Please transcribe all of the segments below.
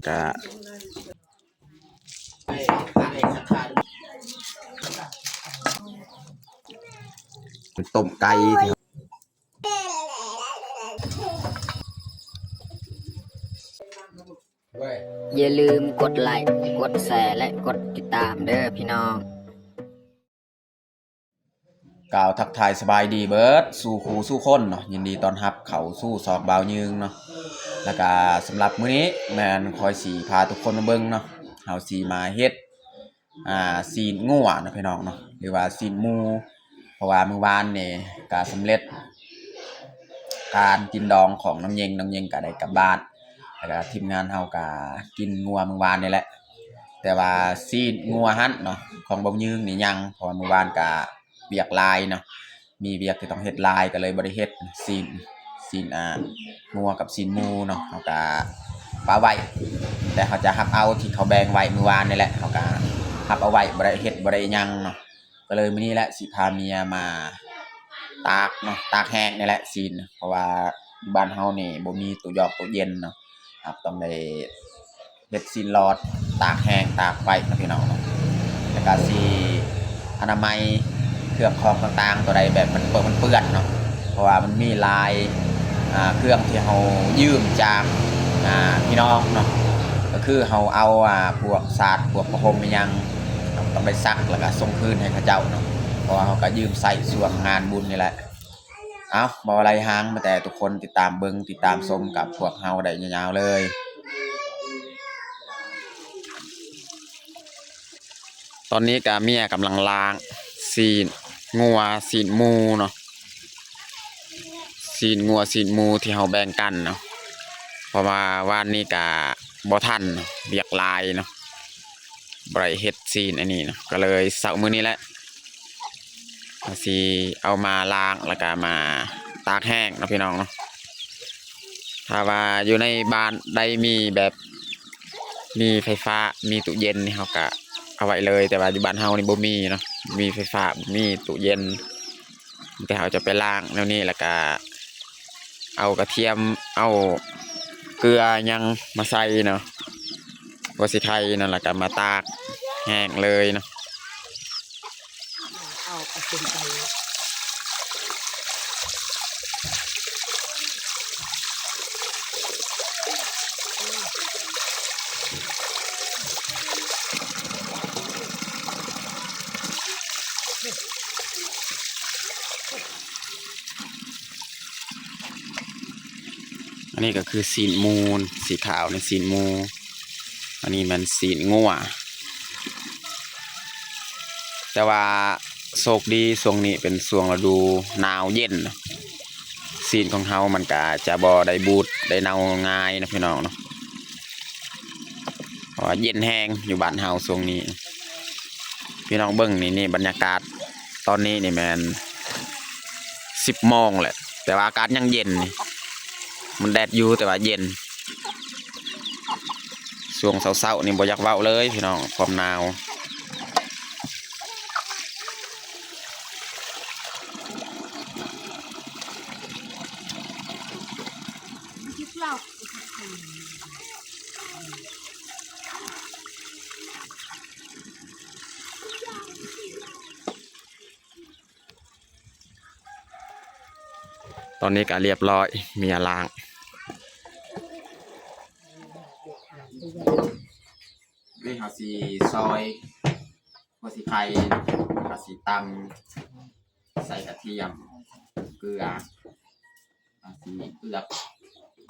ก็ต้มไก่อย่าลืมกดไลค์กดแชร์และกดติดตามเด้อพี่น้องกล่าวทักทายสบายดีเบิร์ดสู่ครูสู่คนเนาะยินดีต้อนรับเขาสู่ซอกบาวยืงเนาะแล้วก็สำหรับมื้อนี้แมนคอยสีพาทุกคนมาเบิ่งเนาะเฮาสีมาเฮ็ดซีนงัวนะพี่น้องเนาะหรือว่าซีนหมูเพราะว่ามื้อวานนี่ก็สำเร็จการกินดองของน้ำเย็งก็ได้กลับบ้านแล้วก็ทีมงานเฮาก็กินงัวมื้อวานนี่แหละแต่ว่าซีนงัวหั่นเนาะของบ่ยืงนี่ยังเพราะว่ามื้อวานก็เวียกลายเนาะมีเวียกที่ต้องเฮ็ดลายก็เลยบ่ได้เฮ็ดซีนงัวกับซีนหมูเนาะเฮาก็ปาไว้แต่เขาจะหับเอาที่เขาแบ่งไว้มื้อวานนี่แหละเฮาก็หับเอาไว้บ่ได้เฮ็ดบ่ได้หยังเนาะก็เลยมื้อนี้แหละสิพาเมียมาตากเนาะตากแห้งนี่แหละซีนเพราะว่าบ้านเฮานี่บ่มีตู้ยอกตู้เย็นเนาะครับต้องได้เฮ็ดซีนรอดตากแห้งตากไว้นะพี่น้องเนาะแล้วก็สิอนามัยเครื่องของต่างๆตัวใดแบบมันเปื้อนเนาะเพราะว่ามันมีลายเครื่องที่เรายืมจากพี่น้องเนาะก็คือเราเอาพวกศาสตร์พวกประพรมยังต้องไปซักแล้วก็ส่งคืนให้เขาเจ้าเนาะเพราะว่าเราก็ยืมใส่ส่วนงานบุญนี่แหละเอาบ่อะไรหางมาแต่ทุกคนติดตามเบิ่งติดตามชมกับพวกเราได้ยาวๆเลยตอนนี้กาเมียกำลังล้างซีนงัวซีนหมูเนาะซีนงัวซีนหมูที่เราแบ่งกันเนาะเพราะว่าวันนี้กาบ่ทันเบียกลายเนาะบ่ได้เฮ็ดซีนอันนี้เนาะก็เลยเสาร์มื้อนี้แหละสิเอามาล้างแล้วก็มาตากแห้งเนาะพี่น้องเนาะถ้าว่าอยู่ในบ้านใดมีแบบมีไฟฟ้ามีตู้เย็นนี่เขาก็เอาไว้เลยแต่ว่าอยู่บ้านเฮานี่บ่มีเนาะมีไฟฟ้ามีตู้เย็นแต่เขาจะไปล้างแล้วนี่แล้วก็เอากระเทียมเอาเกลือยังมาใส่เนาะวัสิไทยนั่นแหละก็มาตากแห้งเลยเนาะเอาเป็นไปอันนี้ก็คือซีนมูนสีขาวในซีนมูอันนี้มันซีนงัวแต่ว่าโชคดีช่วงนี้เป็นช่วงฤดูหนาวเย็นซีนของเฮามันก็จะบ่ได้บูดได้เน่าง่ายนะพี่น้องเนาะเพราะเย็นแห้งอยู่บ้านเฮาช่วงนี้พี่น้องเบิ่งนี่บรรยากาศตอนนี้นี่แมน10 โมงแหละแต่ว่าอากาศยังเย็นนี่มันแดดอยู่แต่ว่าเย็นช่วงเช้าๆนี่บ่อยากเว้าเลยพี่น้องความหนาวตอนนี้ก็เรียบร้อยมีล้างนี่เขาสีซอยหัวสีไข่เขาสีตำใส่กระเทียมเกลือสีเปลือก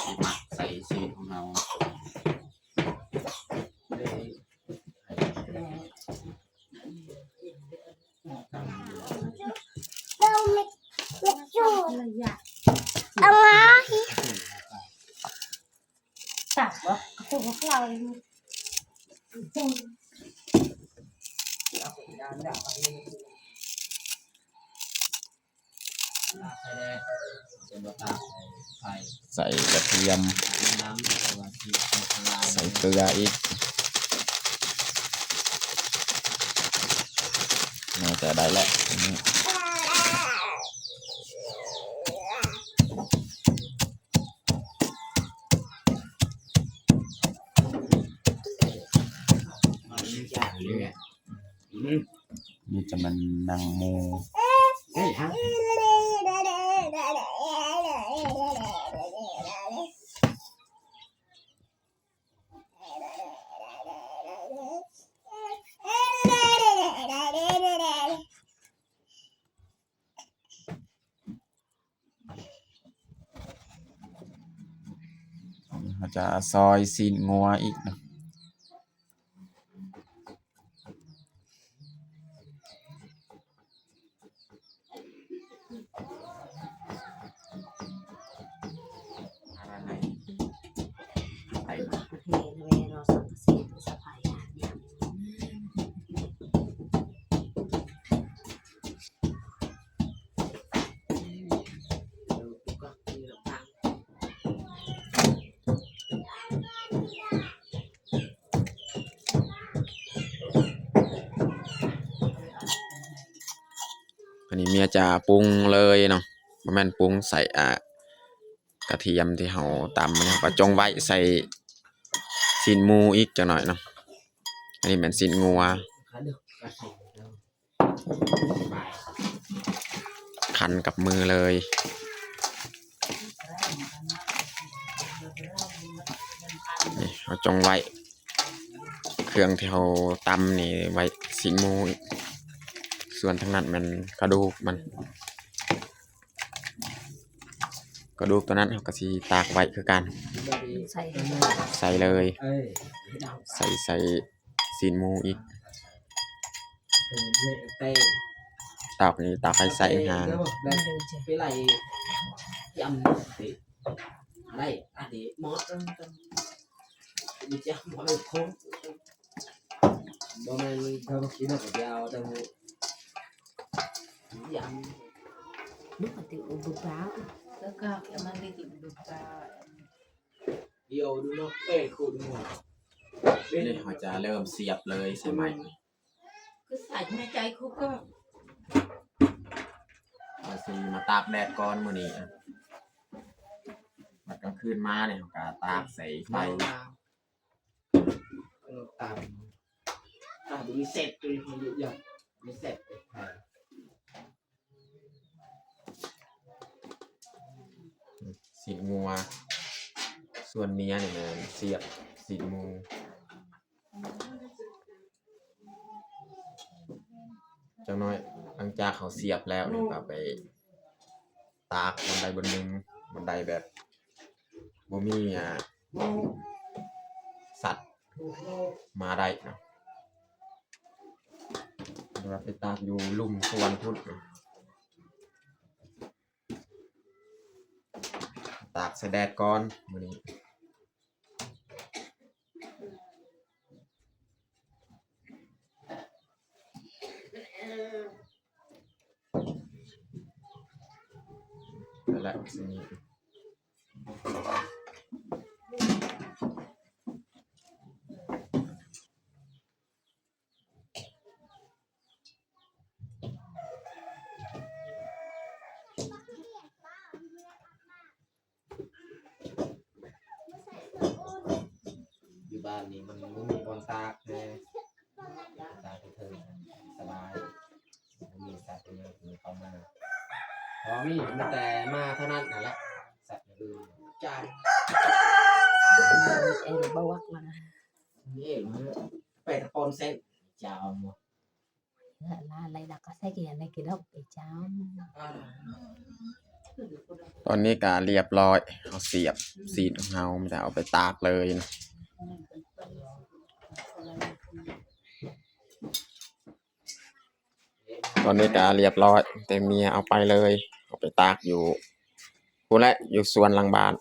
สีหมักใส่ซีนของเราตัดวะคือพวกเราใส่กระเทียมใส่เกลืออีกน่าจะได้แล้ว นี่จะมันนางหมูเขาจะซอยซีนงัวอีกเนาะอันนี้เมียจะปรุงเลยเนาะบ่แม่นปรุงใส่กระเทียมที่เฮาตำเนี่ยก็จงไว้ใส่ซีนหมูอีกจักหน่อยเนาะอันนี้เป็นซีนงัวคันกับมือเลยนี่เอาจงไว้เครื่องที่เราตำนี่ไว้ซีนหมูอีกส่วนทางนั้นมันกระดูกมันกระดูกตัวนั้นเราก็สิตากไว้คือกันใส่เลยใส่ซีนหมูอีกตากนี้ตากให้ใส่หางนี่เขาจะเริ่มเสียบเลยใช่ไหมคือใส่ในใจคุกก็ เราสิมาตากแดดก่อนมื้อนี้บัดกลางคืนมาเนี่ยเขาก็ตากใส่ไฟมีเสร็จตัวมันเยอะมีเสร็จซีนงัวส่วนเมียเนี่ยมันเสียบซีนหมูจังน้อยหลังจากเขาเสียบแล้วเนี่ยก็ไปตากบันไดบนหนึงบันไดแบบบ่มีสัตว์มาได้เนาะเราไปตากอยู่ลุ่มสวนพุทธตากใส่แดดก่อนมื้อนี้แล้วสิมีอยู่บ้านนี่มันไม่มีบอลตากเลยตากเธอสบายมีสัตว์เนี่ยมีเข้ามาพอมีมันแต่มาเท่านั้นนั่นแหละสัตว์อื่นจ่ายบวักมานี่มันเป็ดปนเส้นจาวหมดlại đặt cái xe kia này kia đâu để cháu ตอนนี้ก็เรียบร้อยเอาเสียบซีนของเราไม่ได้เอาไปตากเลยนะตอนนี้ก็เรียบร้อยแต่เมียเอาไปเลยเอาไปตากอยู่พูดแล้วอยู่สวนหลังบ้าน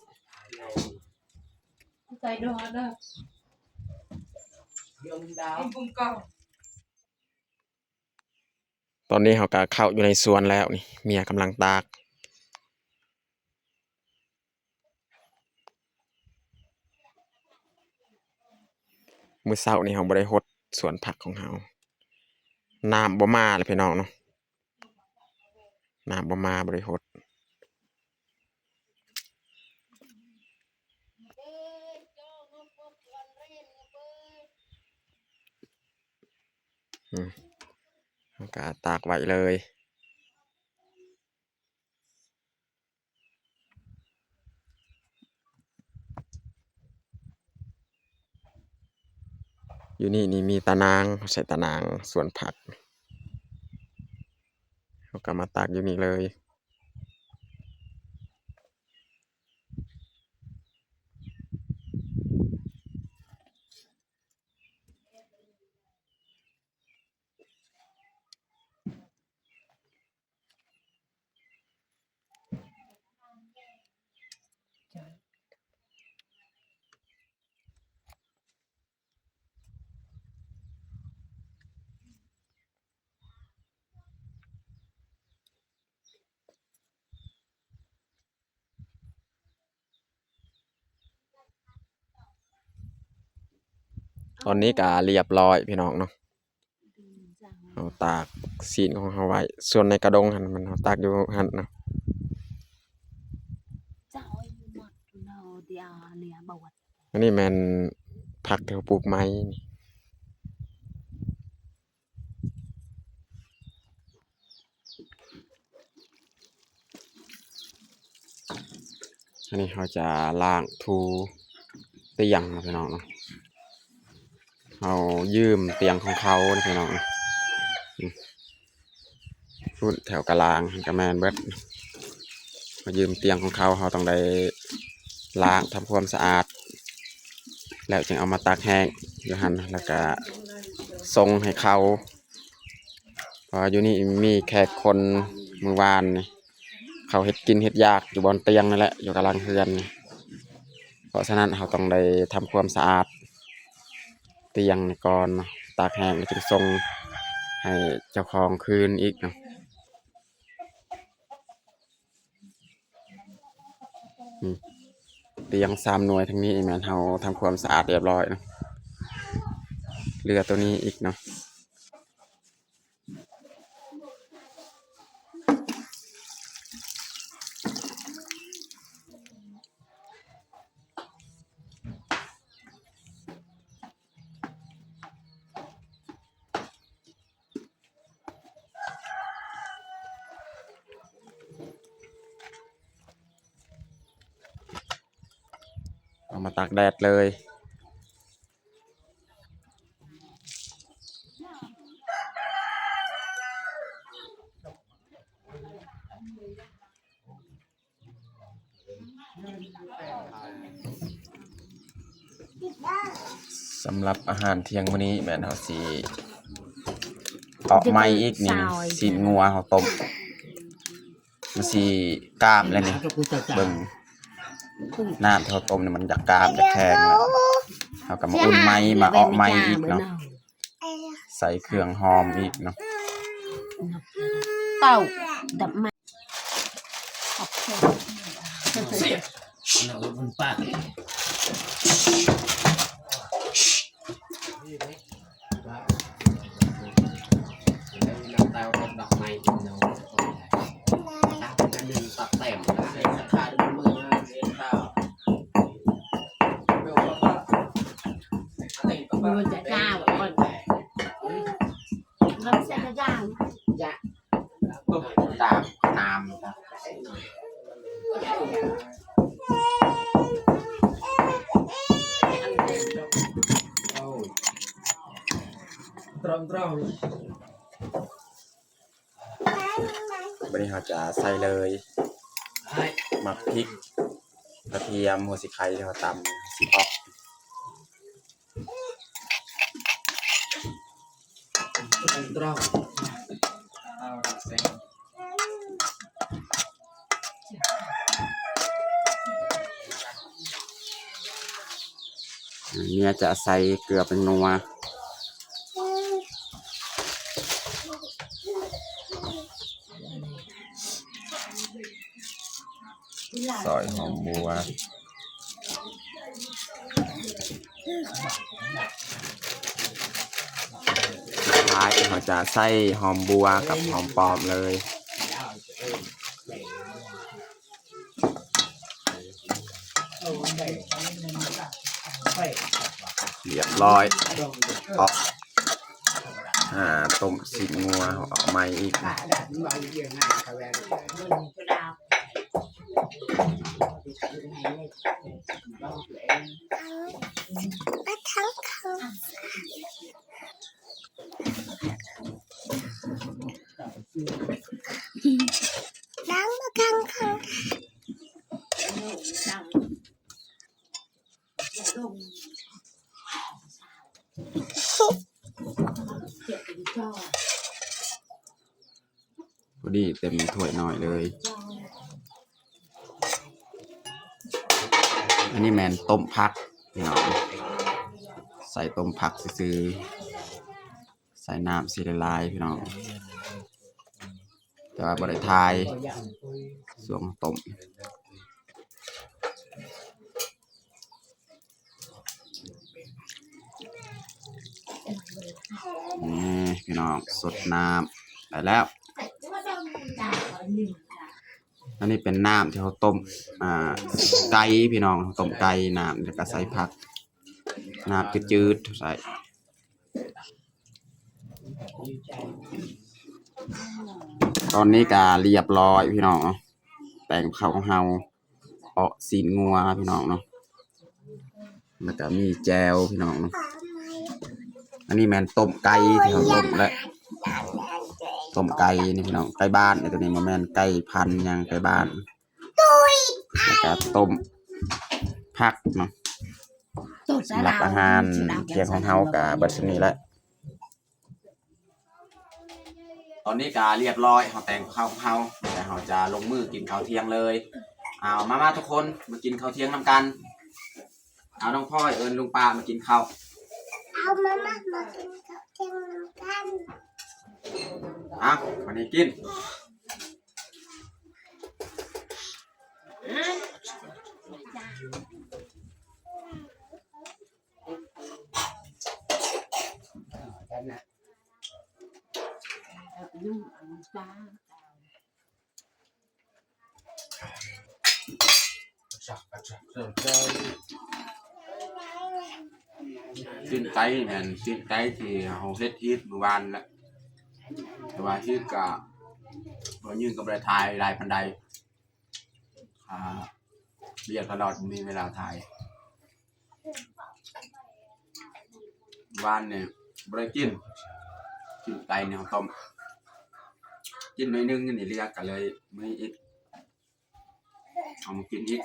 ใส่ดอเด้อกินกุ้งกอง ตอนนี้เขาก็เข้าอยู่ในสวนแล้วนี่เมียกำลังตากมื้อเช้านี่เขาบ่ได้รดสวนผักของเขาน้ำบ่มาเลยพี่น้องเนาะน้ำบ่มาบ่ได้รด แล้วก็ตากไว้เลยอยู่นี่มีตะนางใส่ตะนางสวนผักเขาก็มาตากอยู่นี่เลยตอนนี้ก็เรียบร้อยพี่น้องเนาะเอาตากซีนของเขาไว้ส่วนในกระดงหันมันเอาตากอยู่หันเนาะ อันนี้แมนผักที่เขาปลูกไม้นี่อันนี้เขาจะล้างทูเตียงนะพี่น้องเนาะเอายืมเตียงของเขานะพี่น้องเนาะพูดแถวกะลางกะแมนเบิดมายืมเตียงของเขาเขาต้องได้ล้างทำความสะอาดแล้วจึงเอามาตากแห้งอยู่หันแล้วก็ส่งให้เขาพออยู่นี่มีแขกคนเมื่อวานนี่เขาเฮ็ดกินเฮ็ดยากอยู่บนเตียงนั่นแหละอยู่กำลังเฮือนนี่เพราะฉะนั้นเขาต้องได้ทำความสะอาดเตียงนี่ก่อนตากแห้งจึงส่งให้เจ้าของคืนอีกเนาะเตียง3 หน่วยทั้งนี้แม่นเราทำความสะอาดเรียบร้อยเนาะเหลือตัวนี้อีกเนาะเอามาตากแดดเลยสำหรับอาหารเที่ยงมื้อนี้แม่นเฮาสิเอาไม้อีกนี่ซีนงัวเฮาต้มมันสิกล้ามแล้วนี่เบิ่งน้ำที่เฮาต้มนี่มันอยากกล้ามอยากแข็งแล้วเฮาก็มาอุ่นไม้มาเอาไม้อีกเนาะใส่เครื่องหอมอีกเนาะ เต่าดับมา เราบนปากน้ำตาลดอกไม้เนาะดึงตัดแต้มราคาดูมือเลี้ยงข้าวมันจะก้าวก่อนมันจะก้าวจะปุ๊บตามน้ำครับตรงวันนี้เราจะใส่เลยหมักพริกกระเทียมหัวสิไข่ที่เราตำสิออกตรงเนี่ยจะใส่เกลือเป็นนัวซอยหอมบัวท้ายเราจะใส่หอมบัวกับหอมปลอมเลยเรียบร้อยออก ต้มสีงัวออกมาอีก พอดีเต็มถ้วยหน่อยเลย อันนี้แมนต้มผักพี่น้องใส่ต้มผักซื้อใส่น้ำสีละลายพี่น้องแต่ว่าบริทายส่วนต้มนี่พี่น้องสดน้ำได้แล้ว อันนี้เป็นน้ำที่เขาต้มไก่พี่น้องต้มไก่น้ำแล้วก็ใส่ผักน้ำจืดๆใส่ตอนนี้ก็เรียบร้อยพี่น้องแต่งข้าวของเฮาเอาสีนงัวพี่น้องเนาะแล้วก็มีแจวพี่น้องเนาะอันนี้แมนต้มไก่ที่เขาต้มแล้วต้มไก่นี่พี่น้องไก่บ้านในตัวนี้มันแม่นไก่พันธุ์ยังไก่บ้านแล้วก็ต้มผักเนาะสำหรับอาหารเที่ยงของเฮากับเบิดชนี้แหละตอนนี้ก็เรียบร้อยเฮาแต่งข้าวของเฮาแต่เฮาจะลงมือกินข้าวเที่ยงเลยเอามาทุกคนมากินข้าวเที่ยงนำกันเอาน้องพ่อยเอิญลุงป้ามากินข้าวเอามากินข้าวเที่ยงกัน วันนี้กินสิ้นไก่แม่นสิ้นไก่ที่เฮาเฮ็ดฮีทเมื่อวานแล้วแต่ว่าฮีทก็บ่ยืนกับรายถ่ายรายปานใดเรียกตลอดมีเวลาถ่ายวานเนี่ยบ่ได้กินไก่เนี่ยต้มกินหน่อยนึงนี่เรียกก็เลยมื้ออีกเอามากินอีก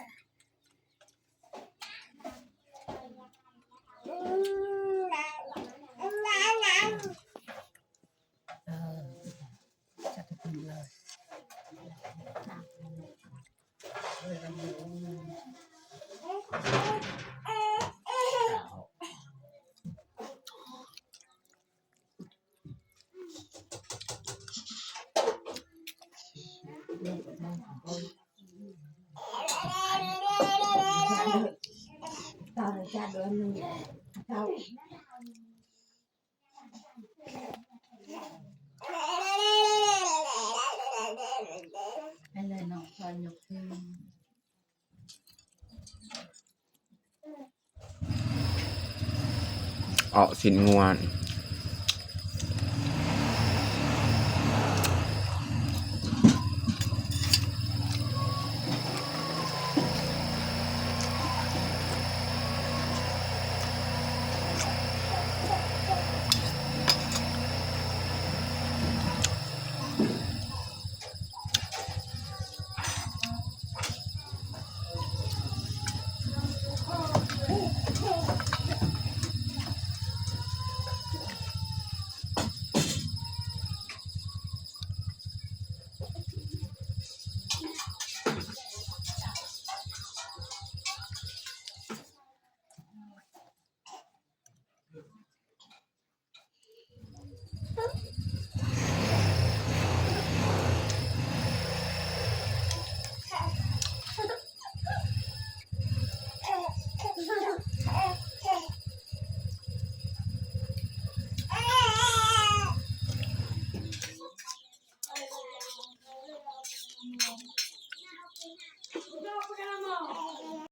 สินงัว